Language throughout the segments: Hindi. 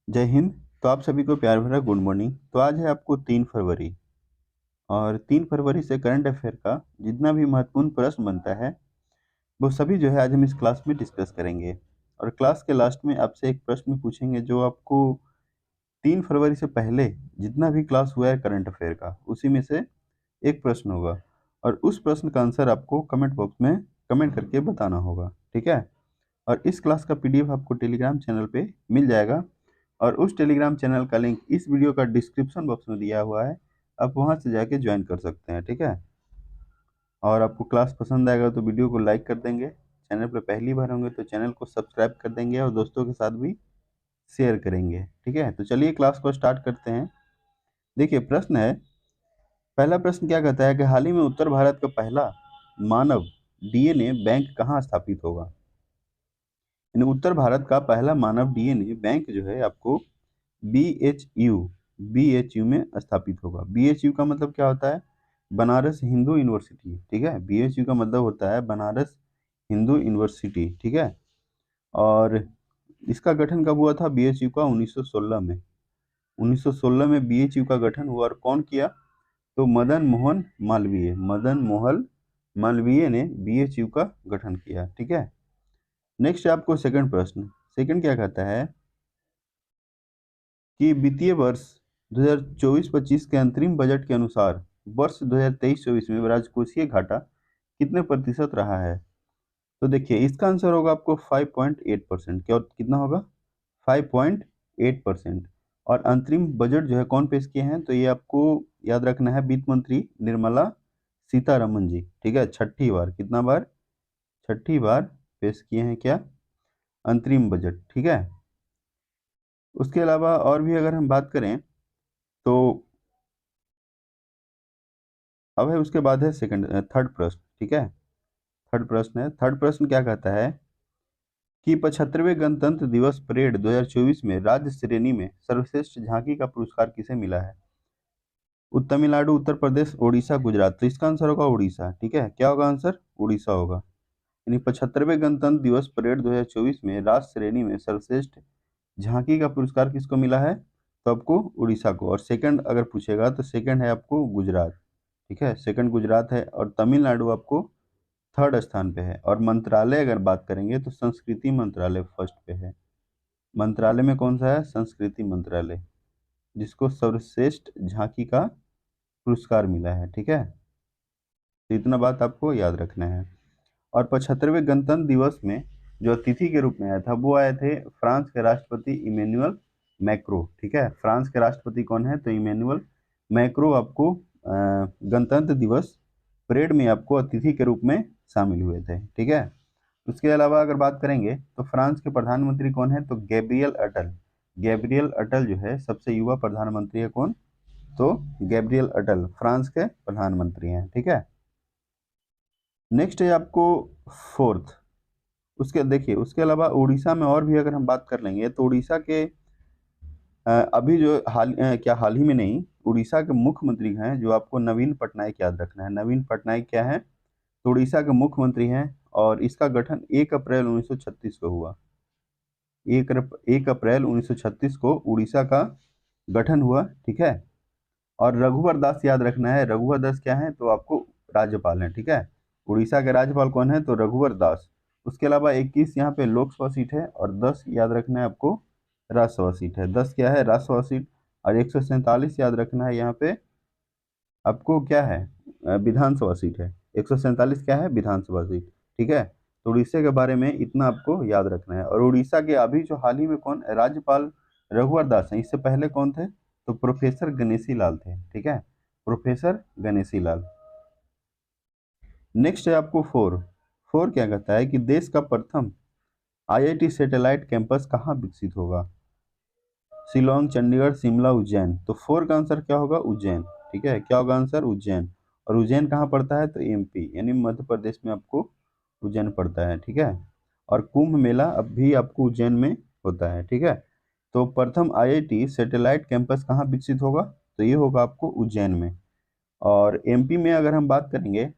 जय हिंद। तो आप सभी को प्यार भरा गुड मॉर्निंग। तो आज है आपको 3 फरवरी, और 3 फरवरी से करंट अफेयर का जितना भी महत्वपूर्ण प्रश्न बनता है वो सभी जो है आज हम इस क्लास में डिस्कस करेंगे। और क्लास के लास्ट में आपसे एक प्रश्न पूछेंगे जो आपको 3 फरवरी से पहले जितना भी क्लास हुआ है करंट अफेयर का उसी में से एक प्रश्न होगा, और उस प्रश्न का आंसर आपको कमेंट बॉक्स में कमेंट करके बताना होगा। ठीक है। और इस क्लास का पीडीएफ आपको टेलीग्राम चैनल पे मिल जाएगा, और उस टेलीग्राम चैनल का लिंक इस वीडियो का डिस्क्रिप्शन बॉक्स में दिया हुआ है। आप वहां से जाके ज्वाइन कर सकते हैं। ठीक है। और आपको क्लास पसंद आएगा तो वीडियो को लाइक कर देंगे, चैनल पर पहली बार होंगे तो चैनल को सब्सक्राइब कर देंगे और दोस्तों के साथ भी शेयर करेंगे। ठीक है। तो चलिए क्लास को स्टार्ट करते हैं। देखिए प्रश्न है, पहला प्रश्न क्या कहता है कि हाल ही में उत्तर भारत का पहला मानव डीएनए बैंक कहाँ स्थापित होगा। यानी उत्तर भारत का पहला मानव डीएनए बैंक जो है आपको बीएचयू बीएचयू में स्थापित होगा। बीएचयू का मतलब क्या होता है? बनारस हिंदू यूनिवर्सिटी। ठीक है। बीएचयू का मतलब होता है बनारस हिंदू यूनिवर्सिटी। ठीक है। और इसका गठन कब हुआ था बीएचयू का? 1916 में। 1916 में बीएचयू का गठन हुआ। और कौन किया? तो मदन मोहन मालवीय। मदन मोहन मालवीय ने बीएचयू का गठन किया। ठीक है। नेक्स्ट है आपको सेकंड प्रश्न। सेकंड क्या कहता है कि वित्तीय वर्ष 2024-25 के अंतरिम बजट के अनुसार वर्ष 2023-24 में राजकोषीय घाटा कितने प्रतिशत रहा है? तो देखिए इसका आंसर होगा आपको 5.8%। क्या कितना होगा? 5.8%। और अंतरिम बजट जो है कौन पेश किए हैं? तो ये आपको याद रखना है, वित्त मंत्री निर्मला सीतारमन जी। ठीक है। छठी बार, कितना बार? छठी बार पेश किए हैं क्या? अंतरिम बजट। ठीक है। उसके अलावा और भी अगर हम बात करें तो अब है उसके बाद है थर्ड प्रश्न। ठीक है। थर्ड प्रश्न है, थर्ड प्रश्न क्या कहता है कि 75वें गणतंत्र दिवस परेड 2024 में राज्य श्रेणी में सर्वश्रेष्ठ झांकी का पुरस्कार किसे मिला है? तमिलनाडु, उत्तर प्रदेश, उड़ीसा, गुजरात। तो इसका आंसर होगा उड़ीसा। ठीक है। क्या होगा आंसर? उड़ीसा होगा। यानी 75वें गणतंत्र दिवस परेड 2024 में राज्य श्रेणी में सर्वश्रेष्ठ झांकी का पुरस्कार किसको मिला है? तो आपको उड़ीसा को। और सेकंड अगर पूछेगा तो सेकंड है आपको गुजरात। ठीक है। सेकंड गुजरात है, और तमिलनाडु आपको थर्ड स्थान पे है। और मंत्रालय अगर बात करेंगे तो संस्कृति मंत्रालय फर्स्ट पे है। मंत्रालय में कौन सा है? संस्कृति मंत्रालय, जिसको सर्वश्रेष्ठ झांकी का पुरस्कार मिला है। ठीक है। तो इतना बात आपको याद रखना है। और 75वें गणतंत्र दिवस में जो अतिथि के रूप में आया था वो आए थे फ्रांस के राष्ट्रपति इमेनुअल मैक्रो। ठीक है। फ्रांस के राष्ट्रपति कौन है? तो इमेनुअल मैक्रो आपको गणतंत्र दिवस परेड में आपको अतिथि के रूप में शामिल हुए थे। ठीक है। उसके अलावा अगर बात करेंगे तो फ्रांस के प्रधानमंत्री कौन है? तो गैब्रियल अटल। गैब्रियल अटल जो है सबसे युवा प्रधानमंत्री है। कौन? तो गैब्रियल अटल फ्रांस के प्रधानमंत्री हैं। ठीक है। नेक्स्ट है आपको फोर्थ। उसके देखिए उसके अलावा उड़ीसा में और भी अगर हम बात कर लेंगे तो उड़ीसा के अभी जो क्या हाल ही में नहीं, उड़ीसा के मुख्यमंत्री हैं जो आपको नवीन पटनायक याद रखना है। नवीन पटनायक क्या है? तो उड़ीसा के मुख्यमंत्री हैं। और इसका गठन 1 अप्रैल 1936 को हुआ। 1 अप्रैल 1936 को उड़ीसा का गठन हुआ। ठीक है। और रघुवर दास याद रखना है। रघुवर दास क्या है? तो आपको राज्यपाल हैं। ठीक है। उड़ीसा के राज्यपाल कौन है? तो रघुवर दास। उसके अलावा 21 यहाँ पे लोकसभा सीट है, और 10 याद रखना है आपको राज्यसभा सीट है। 10 क्या है? राज्यसभा सीट। और 147 याद रखना है यहाँ पे आपको क्या है? विधानसभा सीट है। 147 क्या है? विधानसभा सीट। ठीक है। तो उड़ीसा के बारे में इतना आपको याद रखना है। और उड़ीसा के अभी जो हाल ही में कौन राज्यपाल रघुवर दास हैं, इससे पहले कौन थे? तो प्रोफेसर गणेशी लाल थे। ठीक है। प्रोफेसर गणेशी लाल। नेक्स्ट है आपको फोर। फोर क्या कहता है कि देश का प्रथम आईआईटी सैटेलाइट कैंपस कहाँ विकसित होगा? शिलोंग, चंडीगढ़, शिमला, उज्जैन। तो फोर का आंसर क्या होगा? उज्जैन। ठीक है। क्या होगा आंसर? उज्जैन। और उज्जैन कहाँ पड़ता है? तो एमपी यानी मध्य प्रदेश में आपको उज्जैन पड़ता है। ठीक है। और कुंभ मेला अब भी आपको उज्जैन में होता है। ठीक है। तो प्रथम आईआईटी सैटेलाइट कैंपस कहाँ विकसित होगा? तो ये होगा आपको उज्जैन में। और एमपी में अगर हम बात करेंगे,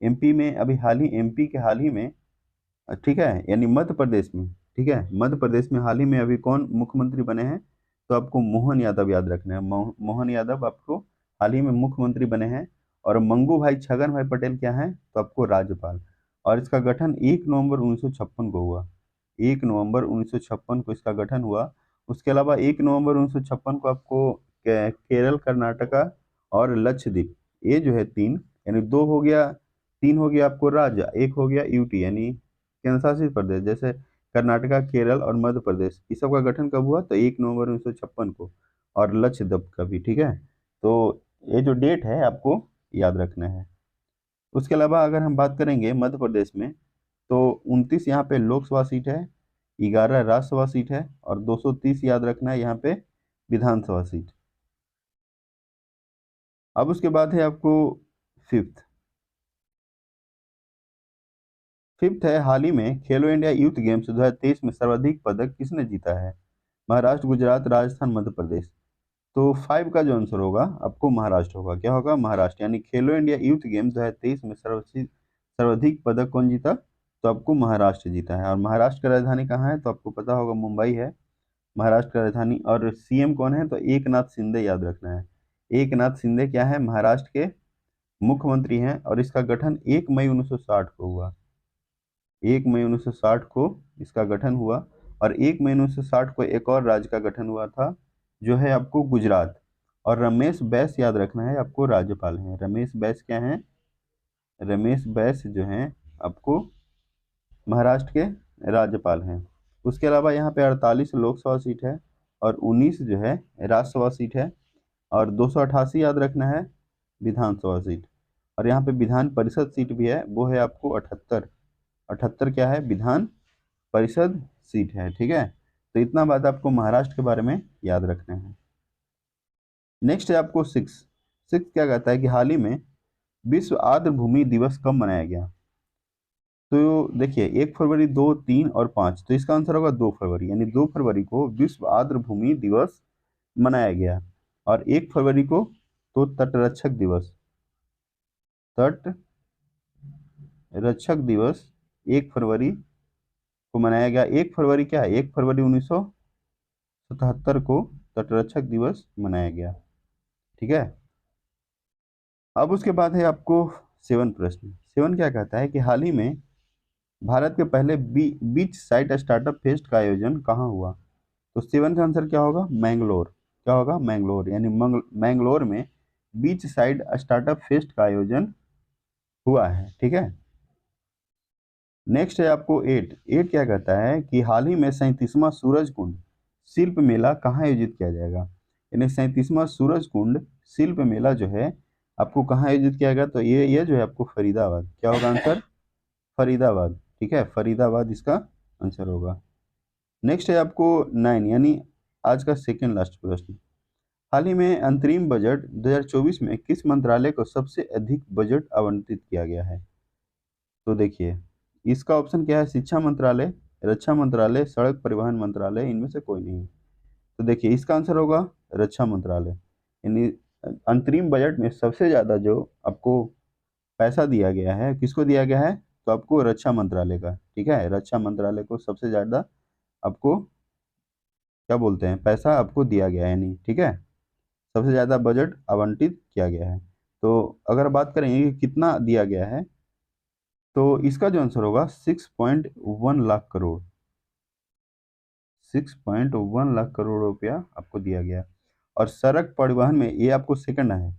एमपी में अभी हाल ही एमपी के हाल ही में, ठीक है, यानी मध्य प्रदेश में। ठीक है। मध्य प्रदेश में हाल ही में अभी कौन मुख्यमंत्री बने हैं? तो आपको मोहन यादव याद रखना है। मोहन यादव आपको हाल ही में मुख्यमंत्री बने हैं। और मंगू भाई छगन भाई पटेल क्या हैं, तो आपको राज्यपाल। और इसका गठन 1 नवंबर 1956 को हुआ। 1 नवंबर 1956 को इसका गठन हुआ। उसके अलावा 1 नवंबर 1956 को आपको केरल, कर्नाटका और लक्षद्वीप, ये जो है तीन, यानी दो हो गया, तीन हो गया आपको राज्य, एक हो गया यूटी यानी केंद्र शासित प्रदेश, जैसे कर्नाटका, केरल और मध्य प्रदेश, इस सब का गठन कब हुआ, तो 1 नवंबर 1956 को। और लक्षद्वीप का भी, ठीक है। तो ये जो डेट है आपको याद रखना है। उसके अलावा अगर हम बात करेंगे मध्य प्रदेश में, तो 29 यहाँ पे लोकसभा सीट है, 11 राज्यसभा सीट है और 230 याद रखना है यहाँ पे विधानसभा सीट। अब उसके बाद है आपको फिफ्थ। फिफ्थ है, हाल ही में खेलो इंडिया यूथ गेम्स 2023 में सर्वाधिक पदक किसने जीता है। महाराष्ट्र, गुजरात, राजस्थान, मध्य प्रदेश। तो 5 का जो आंसर होगा आपको महाराष्ट्र होगा। क्या होगा, महाराष्ट्र। यानी खेलो इंडिया यूथ गेम्स 2023 में सर्वाधिक पदक कौन जीता, तो आपको महाराष्ट्र जीता है। और महाराष्ट्र की राजधानी कहाँ है, तो आपको पता होगा मुंबई है महाराष्ट्र की राजधानी। और सीएम कौन है, तो एकनाथ शिंदे याद रखना है। एकनाथ शिंदे क्या है, महाराष्ट्र के मुख्यमंत्री हैं। और इसका गठन 1 मई 1960 को हुआ। 1 मई 1960 को इसका गठन हुआ। और 1 मई 1960 को एक और राज्य का गठन हुआ था, जो है आपको गुजरात। और रमेश बैस याद रखना है आपको राज्यपाल हैं। रमेश बैस क्या हैं, रमेश बैस जो हैं आपको महाराष्ट्र के राज्यपाल हैं। उसके अलावा यहाँ पे 48 लोकसभा सीट है और 19 जो है राज्यसभा सीट है। और 288 याद रखना है विधानसभा सीट। और यहाँ पे विधान परिषद सीट भी है, वो है आपको 78। 78 क्या है, विधान परिषद सीट है, ठीक है। तो इतना बात आपको महाराष्ट्र के बारे में याद रखना है। नेक्स्ट है आपको सिक्स। सिक्स क्या कहता है कि हाल ही में विश्व आर्द्र भूमि दिवस कब मनाया गया। तो देखिए 1 फरवरी, 2, 3 और 5, तो इसका आंसर होगा 2 फरवरी। यानी 2 फरवरी को विश्व आर्द्र भूमि दिवस मनाया गया। और 1 फरवरी को तो तटरक्षक दिवस, तट रक्षक दिवस 1 फरवरी को मनाया गया। 1 फरवरी क्या है, 1 फरवरी 1977 को तटरक्षक दिवस मनाया गया, ठीक है। अब उसके बाद है आपको 7 प्रश्न। 7 क्या कहता है कि हाल ही में भारत के पहले बीच साइड स्टार्टअप फेस्ट का आयोजन कहाँ हुआ। तो 7 का आंसर क्या होगा, मैंगलोर। क्या होगा, मैंगलोर। यानी मैंगलोर में बीच साइड स्टार्टअप फेस्ट का आयोजन हुआ है, ठीक है। नेक्स्ट है आपको 8। 8 क्या कहता है कि हाल ही में 37वां सूरज कुंड शिल्प मेला कहाँ आयोजित किया जाएगा। यानी 37वां सूरज कुंड शिल्प मेला जो है आपको कहाँ आयोजित किया गया, तो ये जो है आपको फरीदाबाद। क्या होगा आंसर, फरीदाबाद, ठीक है। फरीदाबाद इसका आंसर होगा। नेक्स्ट है आपको 9, यानी आज का सेकेंड लास्ट प्रश्न। हाल ही में अंतरिम बजट 2024 में किस मंत्रालय को सबसे अधिक बजट आवंटित किया गया है। तो देखिए इसका ऑप्शन क्या है, शिक्षा मंत्रालय, रक्षा मंत्रालय, सड़क परिवहन मंत्रालय, इनमें से कोई नहीं। तो देखिए इसका आंसर होगा रक्षा मंत्रालय। यानी अंतरिम बजट में सबसे ज़्यादा जो आपको पैसा दिया गया है, किसको दिया गया है, तो आपको रक्षा मंत्रालय का, ठीक है। रक्षा मंत्रालय को सबसे ज़्यादा आपको क्या बोलते हैं, पैसा आपको दिया गया है, यानी ठीक है, सबसे ज़्यादा बजट आवंटित किया गया है। तो अगर बात करेंगे कि कितना दिया गया है, तो इसका जो आंसर होगा 6.1 लाख करोड़। 6.1 लाख करोड़ रुपया आपको दिया गया। और सड़क परिवहन में ये आपको सेकंड है,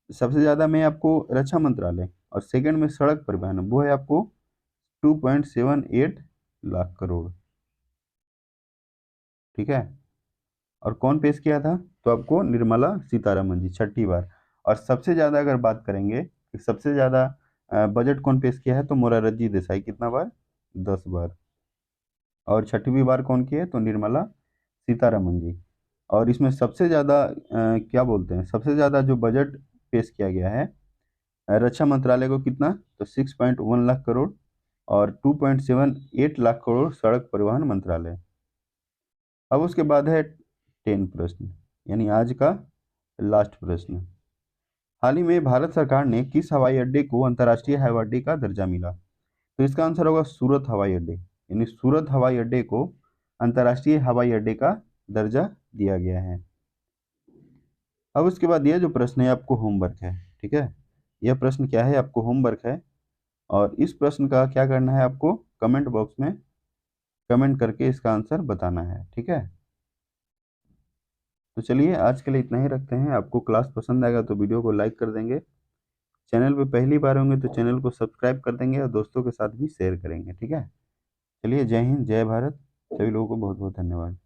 सबसे ज़्यादा में आपको रक्षा मंत्रालय और सेकंड में सड़क परिवहन, वो है आपको 2.78 लाख करोड़, ठीक है। और कौन पेश किया था, तो आपको निर्मला सीतारमन जी, छठी बार। और सबसे ज़्यादा अगर बात करेंगे कि सबसे ज़्यादा बजट कौन पेश किया है, तो मोरारजी देसाई, कितना बार, 10 बार। और छठवीं बार कौन की है, तो निर्मला सीतारमन जी। और इसमें सबसे ज़्यादा क्या बोलते हैं, सबसे ज़्यादा जो बजट पेश किया गया है रक्षा मंत्रालय को, कितना, तो 6.1 लाख करोड़। और 2.78 लाख करोड़ सड़क परिवहन मंत्रालय। अब उसके बाद है 10 प्रश्न, यानी आज का लास्ट प्रश्न। हाल ही में भारत सरकार ने किस हवाई अड्डे को अंतर्राष्ट्रीय हवाई अड्डे का दर्जा मिला। तो इसका आंसर होगा सूरत हवाई अड्डे। यानी सूरत हवाई अड्डे को अंतर्राष्ट्रीय हवाई अड्डे का दर्जा दिया गया है। अब उसके बाद यह जो प्रश्न है आपको होमवर्क है, ठीक है। यह प्रश्न क्या है, आपको होमवर्क है, और इस प्रश्न का क्या करना है, आपको कमेंट बॉक्स में कमेंट करके इसका आंसर बताना है, ठीक है। तो चलिए आज के लिए इतना ही रखते हैं। आपको क्लास पसंद आएगा तो वीडियो को लाइक कर देंगे, चैनल पे पहली बार होंगे तो चैनल को सब्सक्राइब कर देंगे, और दोस्तों के साथ भी शेयर करेंगे, ठीक है। चलिए, जय हिंद, जय भारत, सभी लोगों को बहुत बहुत धन्यवाद।